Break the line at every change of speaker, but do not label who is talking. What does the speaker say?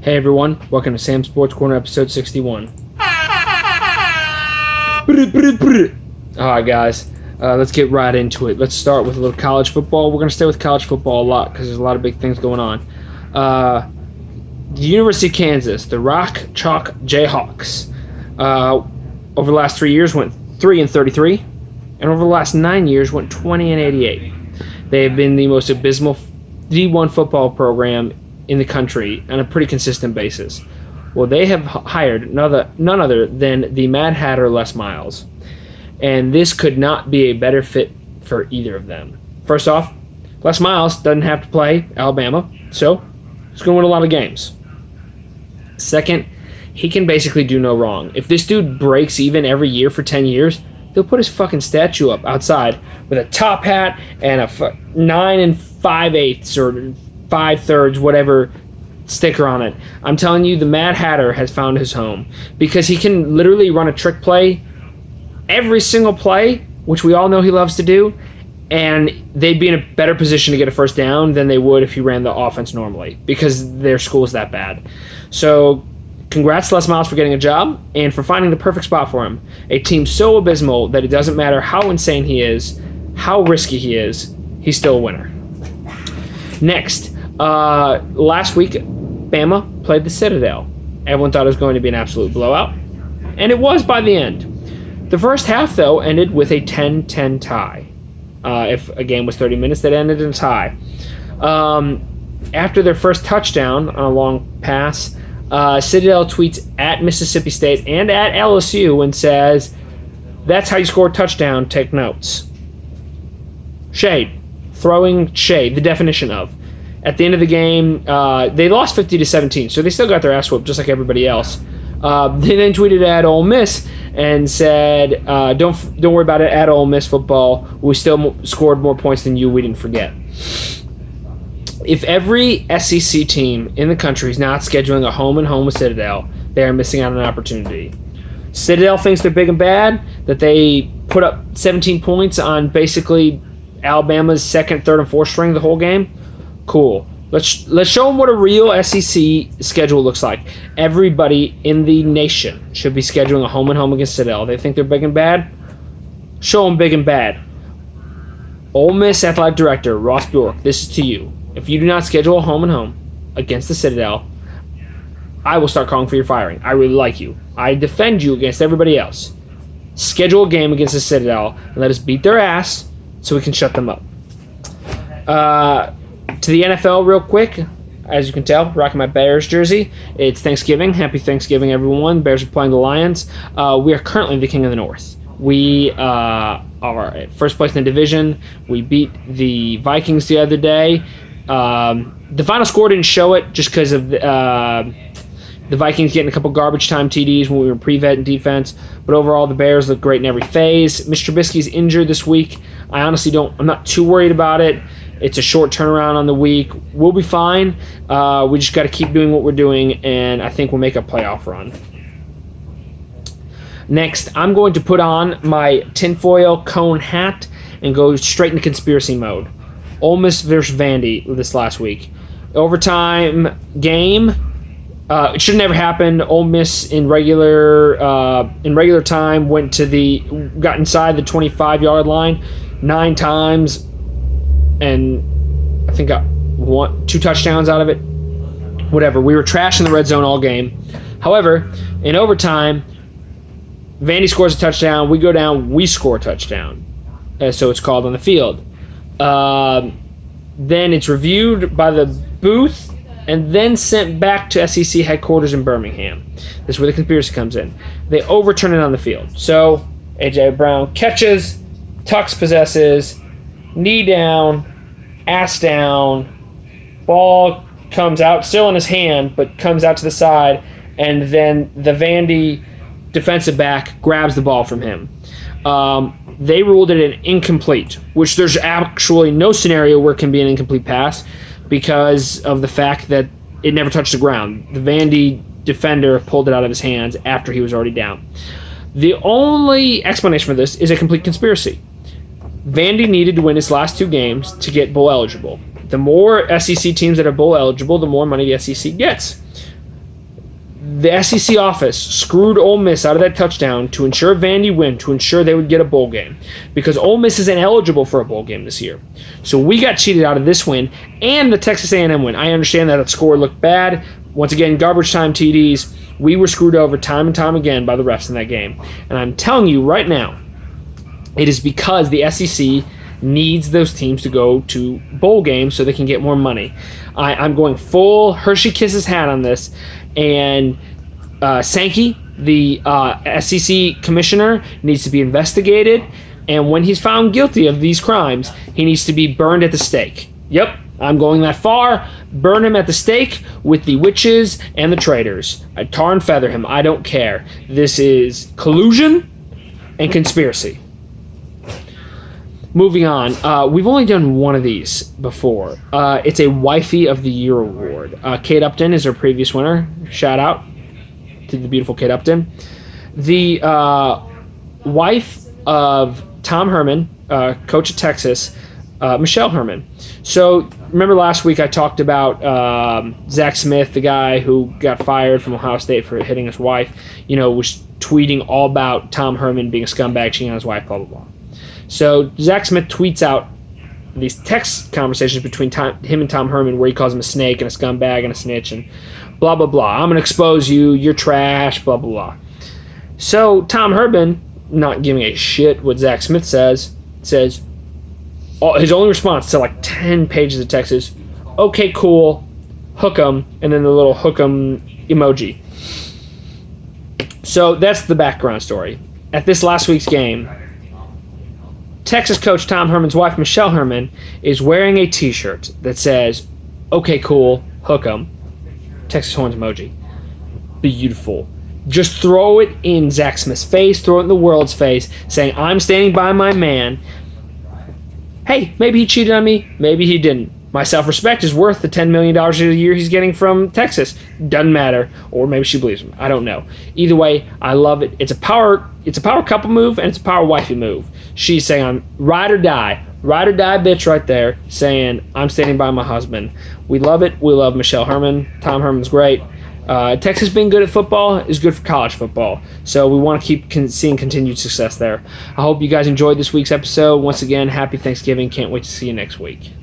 Hey everyone, welcome to Sam's Sports Corner episode 61. Alright guys, let's get right into it. Let's start with a little college football. We're going to stay with college football a lot because there's a lot of big things going on. The University of Kansas, the Rock Chalk Jayhawks, over the last 3 years went 3-33, and over the last 9 years went 20-88. They have been the most abysmal D1 football program in the country on a pretty consistent basis. Well, they have hired none other than the Mad Hatter Les Miles, and this could not be a better fit for either of them. First off, Les Miles doesn't have to play Alabama, so he's going to win a lot of games. Second, he can basically do no wrong. If this dude breaks even every year for 10 years, they'll put his fucking statue up outside with a top hat and a 9 5/8 or 5/3, whatever sticker on it. I'm telling you, the Mad Hatter has found his home because he can literally run a trick play every single play, which we all know he loves to do, and they'd be in a better position to get a first down than they would if he ran the offense normally because their school is that bad. So congrats Les Miles for getting a job and for finding the perfect spot for him. A team so abysmal that it doesn't matter how insane he is, how risky he is, he's still a winner. Next, last week, Bama played the Citadel. Everyone thought it was going to be an absolute blowout, and it was by the end. The first half, though, ended with a 10-10 tie. If a game was 30 minutes, that ended in a tie. After their first touchdown on a long pass, Citadel tweets at Mississippi State and at LSU and says, "That's how you score a touchdown, take notes." Shade. Throwing shade, the definition of. At the end of the game, they lost 50-17, so they still got their ass whooped just like everybody else. They then tweeted at Ole Miss and said, "Don't worry about it. At Ole Miss football, we still scored more points than you. We didn't forget." If every SEC team in the country is not scheduling a home and home with Citadel, they are missing out on an opportunity. Citadel thinks they're big and bad, that they put up 17 points on basically Alabama's second, third, and fourth string the whole game. Cool. Let's show them what a real SEC schedule looks like. Everybody in the nation should be scheduling a home and home against Citadel. They think they're big and bad? Show them big and bad. Ole Miss Athletic Director Ross Bjork, this is to you. If you do not schedule a home and home against the Citadel, I will start calling for your firing. I really like you. I defend you against everybody else. Schedule a game against the Citadel and let us beat their ass so we can shut them up. To the NFL real quick, as you can tell, rocking my Bears jersey. It's Thanksgiving. Happy Thanksgiving, everyone. Bears are playing the Lions. We are currently the king of the North. We are at first place in the division. We beat the Vikings the other day. The final score didn't show it just because of the Vikings getting a couple garbage time TDs when we were pre-vet defense. But overall, the Bears look great in every phase. Mr. Trubisky's injured this week. I'm not too worried about it. It's a short turnaround on the week. We'll be fine. We just got to keep doing what we're doing, and I think we'll make a playoff run. Next, I'm going to put on my tinfoil cone hat and go straight into conspiracy mode. Ole Miss versus Vandy this last week. Overtime game. It should never happen. Ole Miss in regular time got inside the 25-yard line 9 times. And I think got 2 touchdowns out of it. Whatever. We were trash in the red zone all game. However, in overtime, Vandy scores a touchdown. We go down. We score a touchdown. So it's called on the field. Then it's reviewed by the booth and then sent back to SEC headquarters in Birmingham. This is where the conspiracy comes in. They overturn it on the field. So A.J. Brown catches, tucks, possesses, knee down, ass down, ball comes out, still in his hand, but comes out to the side, and then the Vandy defensive back grabs the ball from him. They ruled it an incomplete, which there's actually no scenario where it can be an incomplete pass because of the fact that it never touched the ground. The Vandy defender pulled it out of his hands after he was already down. The only explanation for this is a complete conspiracy. Vandy needed to win its last 2 games to get bowl eligible. The more SEC teams that are bowl eligible, the more money the SEC gets. The SEC office screwed Ole Miss out of that touchdown to ensure Vandy win, to ensure they would get a bowl game, because Ole Miss is ineligible for a bowl game this year. So we got cheated out of this win and the Texas A&M win. I understand that score looked bad. Once again, garbage time TDs. We were screwed over time and time again by the refs in that game. And I'm telling you right now, it is because the SEC needs those teams to go to bowl games so they can get more money. I'm going full Hershey Kisses hat on this. And Sankey, the SEC commissioner, needs to be investigated. And when he's found guilty of these crimes, he needs to be burned at the stake. Yep, I'm going that far. Burn him at the stake with the witches and the traitors. I tar and feather him. I don't care. This is collusion and conspiracy. Moving on, we've only done one of these before. It's a Wifey of the Year award. Kate Upton is our previous winner. Shout out to the beautiful Kate Upton. The wife of Tom Herman, coach of Texas, Michelle Herman. So remember last week I talked about Zach Smith, the guy who got fired from Ohio State for hitting his wife, was tweeting all about Tom Herman being a scumbag, cheating on his wife, blah, blah, blah. So Zach Smith tweets out these text conversations between him and Tom Herman where he calls him a snake and a scumbag and a snitch and blah, blah, blah. I'm going to expose you. You're trash, blah, blah, blah. So Tom Herman, not giving a shit what Zach Smith says, his only response to like 10 pages of text is, okay, cool, hook 'em, and then the little hook 'em emoji. So that's the background story. At this last week's game, Texas coach Tom Herman's wife, Michelle Herman, is wearing a t-shirt that says, okay, cool, hook 'em, Texas horns emoji. Beautiful. Just throw it in Zach Smith's face, throw it in the world's face, saying, I'm standing by my man. Hey, maybe he cheated on me, maybe he didn't. My self-respect is worth the $10 million a year he's getting from Texas. Doesn't matter. Or maybe she believes him. I don't know. Either way, I love it. It's a power couple move, and it's a power wifey move. She's saying, I'm ride or die bitch right there, saying, I'm standing by my husband. We love it. We love Michelle Herman. Tom Herman's great. Texas being good at football is good for college football. So we want to keep seeing continued success there. I hope you guys enjoyed this week's episode. Once again, happy Thanksgiving. Can't wait to see you next week.